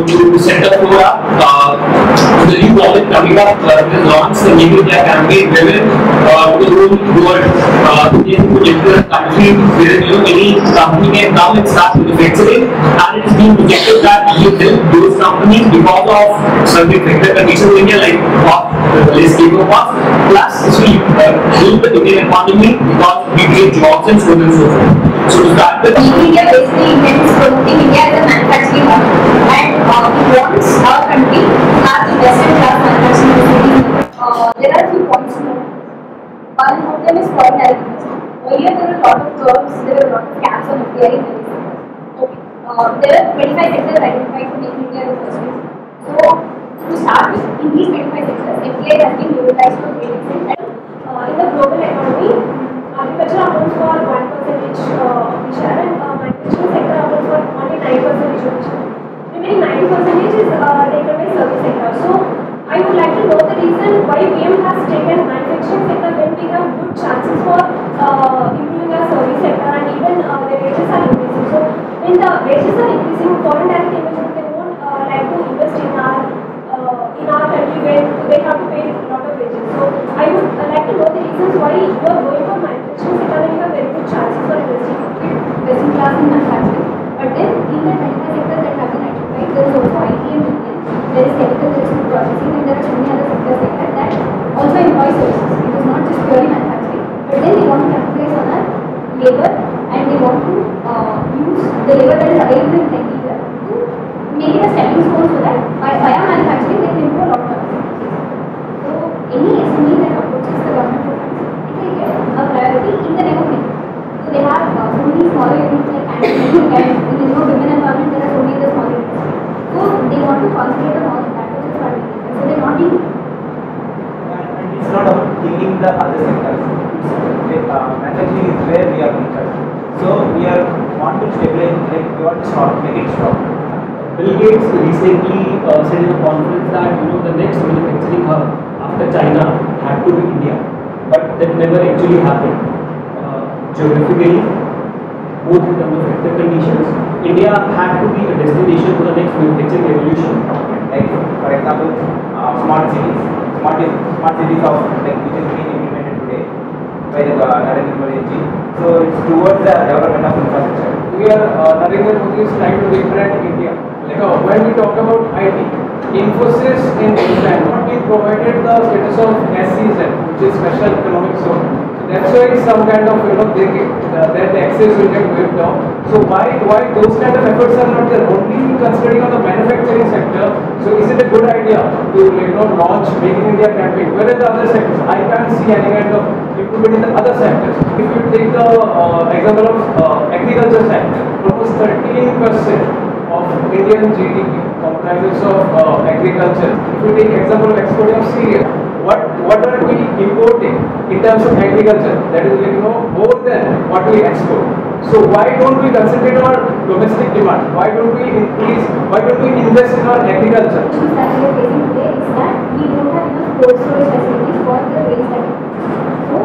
to set the floor up. The new project coming up will launch the New India campaign wherein the whole world in particular country where any company can come and start manufacturing, and it is being projected that you help those companies because of certain factor conditions in India like less labor cost, plus it will help the Indian economy because we create jobs and so on and so forth. So to start with, India basically intends promoting India as a manufacturing hub, and it wants our country to have the best in class manufacturing facilities. There are a few points to note. One of them is foreign direct investment. Earlier there were a lot of curbs, there were a lot of caps on FDI in many sectors. Okay. There are 25 sectors identified for making India the first place. So to start with, in these 25 sectors, FDI has been utilized to a great extent. In the global economy, agriculture accounts for 1% of the share, and manufacturing sector accounts for only 9% of the share. Remaining 90% is taken by service sector. So I would like to know the reason why VM has taken manufacturing sector when we have good chances for improving our service sector, and even the wages are increasing. So when the wages are increasing, foreign direct investment, they won't like to invest in our country when they have to pay a lot of wages. So I would like to know the reasons why you are going for manufacturing sector and you have very good chances for investing Best in class in manufacturing. But then in the 25 sectors that have been identified, there is also IT and medical, there is chemical, there is food processing, and there are so many other sectors like that also employ services. It is not just purely manufacturing, but then they want to capitalize on our labor, and they want to use the labor that is available in plenty here to make it a stepping stone so that via manufacturing they can improve a lot of opportunities. So any SME that approaches the government for funds, it will get a priority in the name of labor. So they have so many smaller units like animation, and in the women environment there are so many other smaller units. So they want to concentrate on all of that, which is part of it. So they're not being. And it's not about killing the other sectors. Manufacturing is where we are weaker. So we want to stabilize, like we want to make it strong. Bill Gates recently said in a conference that the next manufacturing hub after China had to be India, but that never actually happened. Geographically, both in terms of sector conditions, India had to be a destination for the next manufacturing revolution. Like for example, smart cities of like which is being implemented today by the Narendra Modi. So it's towards the development of infrastructure. We are Narendra Modi is trying to rebrand India. Like when we talk about IT, Infosys in England not being provided the status of SEZ, which is Special Economic Zone. So that's why some kind of that the access will get waived off. So why those kind of efforts are not there? Only considering on the manufacturing sector. So is it a good idea to launch Make in India campaign? Where are the other sectors? I can't see any kind of improvement in the other sectors. If you take the example of agriculture sector, almost 13% of Indian GDP comprises of agriculture. If you take example of exporting of cereal, what are we importing in terms of agriculture? That is more than what we export. So why don't we concentrate on our domestic demand? Why don't we invest in our agriculture? The issues that we are facing today is that we don't have enough cold storage facilities for the waste that we produce. So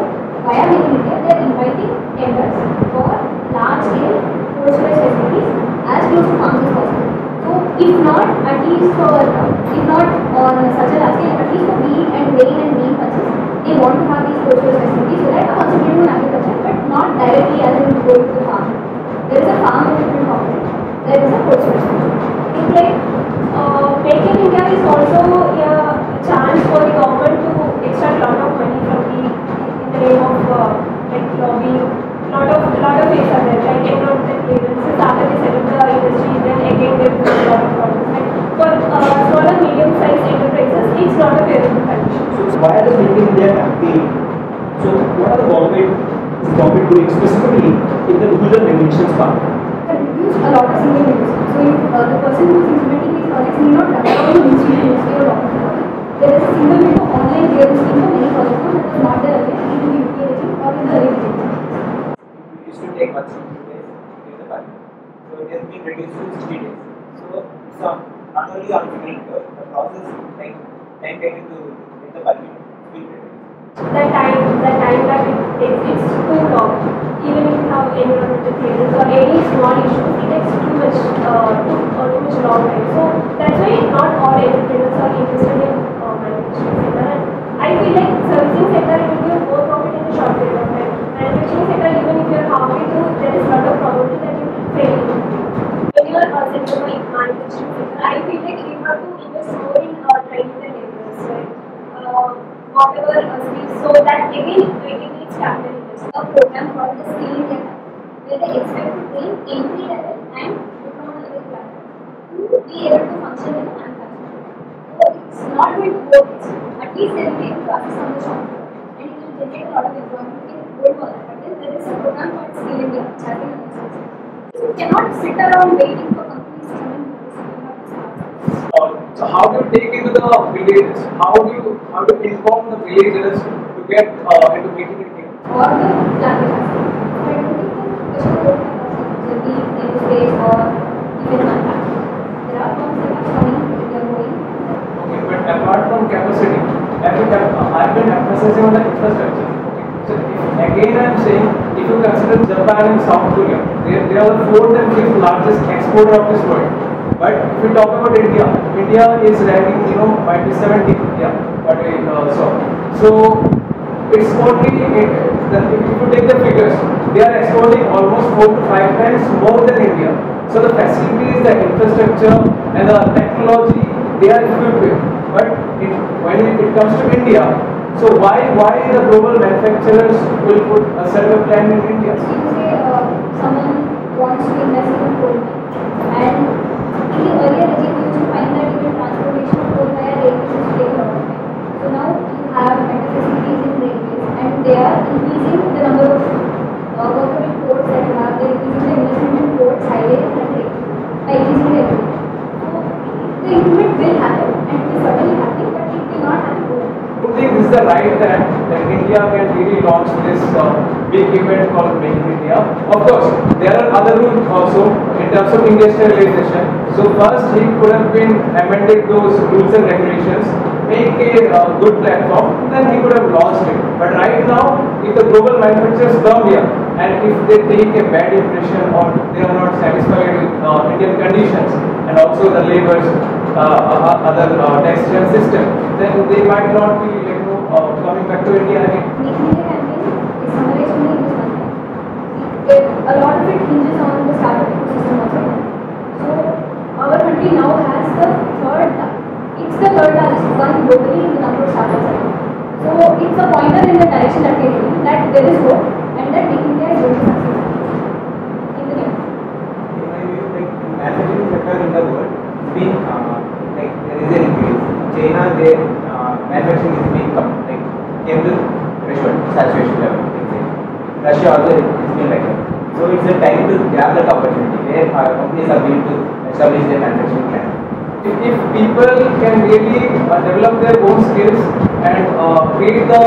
via Make in India, they are inviting tenders for large scale cold storage facilities as close to farms as possible. So if not at least if not on such a large scale, at least for wheat and grain and bean pulses, they want to have these cold storage facilities so that concentrating on agriculture, but not directly as in going to the farm. There is a farm equipment component, there is a cold storage component. Make in India is also a chance for the government to extract a lot of money from in the name of like lobbying. Lot of ways are there, like economic clearances after they set up the industry, then again there is a lot of problems. Like for small and medium-sized enterprises, it's not a favorable condition. So why are the Make in India campaign? So what are the government doing specifically in the rural regulations part? Reduce a lot of single windows. So if the person who is implementing these projects need not run around the ministry or lot of projects. There is a single window online clearance scheme for many projects that was not there earlier in the UK regime or in the earlier regime. It used to take 160 days to get the permit. So it has been reduced to 60 days. So not only on the process, like time taken to get the permit will be reduced. the time that it takes, it's too long. Even if you have environmental clearance or any small issues, it takes too much long time. So that's why not all entrepreneurs are interested in manufacturing sector. And I feel like servicing sector it will give more profit in a short period of time. Manufacturing sector, even if you are halfway through, there is a lot of probability that you will fail. When you are sector manufacturing sector, I feel like you have to invest more in training the laborers, right? Whatever skills, so that again it needs capital investment. A program called the Skill India Camp, where they expect to train entry level and diploma level classes to be able to function in the manufacturing. So it's not going to work. At least they will be able to assist on the shop floor, and it will generate a lot of employment in gold for that. But then there is a program called Skill India, which has been announced. So you cannot sit around waiting for companies to come and do this. You have to start. So how do you take into the villages? How do you inform the villagers to get into making India? Or the language aspect. So I don't think the question of the be aerospace or even manufacturing. There are firms that are coming, they are going. Okay, but apart from capacity, I've been emphasizing on the infrastructure. Okay, so again I'm saying, if you consider Japan and South Korea, they are the fourth and fifth largest exporter of this world. But if we talk about India, India is ranking, might be 70. Yeah, but so it's only if you take the figures, they are exporting almost 4 to 5 times more than India. So the facilities, the infrastructure, and the technology they are equipped with. But when it comes to India, so why the global manufacturers will put a certain plan in India? So you say someone wants to invest in coal mine, and in the earlier regime you used to find that even transportation of coal via railways used to take a lot of time. So now you have better facilities in railways, and they are increasing the number of worker in ports that you have. They are increasing the investment in ports, highways, and railways by increasing the equipment. So the improvement will happen, and it is certainly happening, but it will not happen overnight. Do you think this is the right time that India can really launch this big event called Make in India? Of course, there are other rules also in terms of industrialization. So first, he could have been amended those rules and regulations, make a good platform, then he could have launched it. But right now, if the global manufacturers come here and if they take a bad impression or they are not satisfied with Indian conditions and also the labor's other taxation system, then they might not be coming back to India again. Make in India campaign is summarized only in this one line. A lot of it hinges on the startup ecosystem also. So our country now has it's the third largest one globally in the number of startups. So it's a pointer in the direction that we are going, that there is hope and that Make in India is going to succeed in the near. In my view, manufacturing sector in the world is being there is an increase. China, their manufacturing is being came to threshold, saturation level. Russia also is been like that. So it's a time to grab that opportunity where companies are going to establish their manufacturing plant. If people can really develop their own skills and create the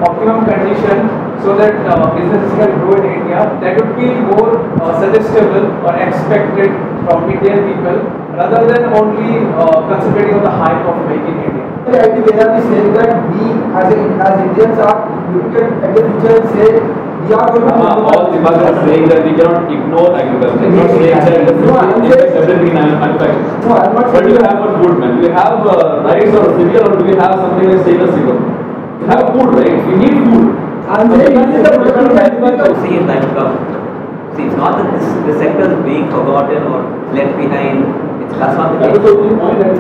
optimum condition so that businesses can grow in India, that would be more suggestible or expected from Indian people rather than only concentrating on the hype of making India. I think they are saying that we as Indians are looking at the future and say we are going to all the are saying that we cannot ignore agriculture. Not saying that affects everything in manufacturing. No, I'm not. What do you have for food, man? Do you have rice or cereal, or do you have something like stainless steel? You have food, right? You need food. I'm saying See in time to come. See, it's not that this sector is being forgotten or left behind. That's not the case. That was the only point that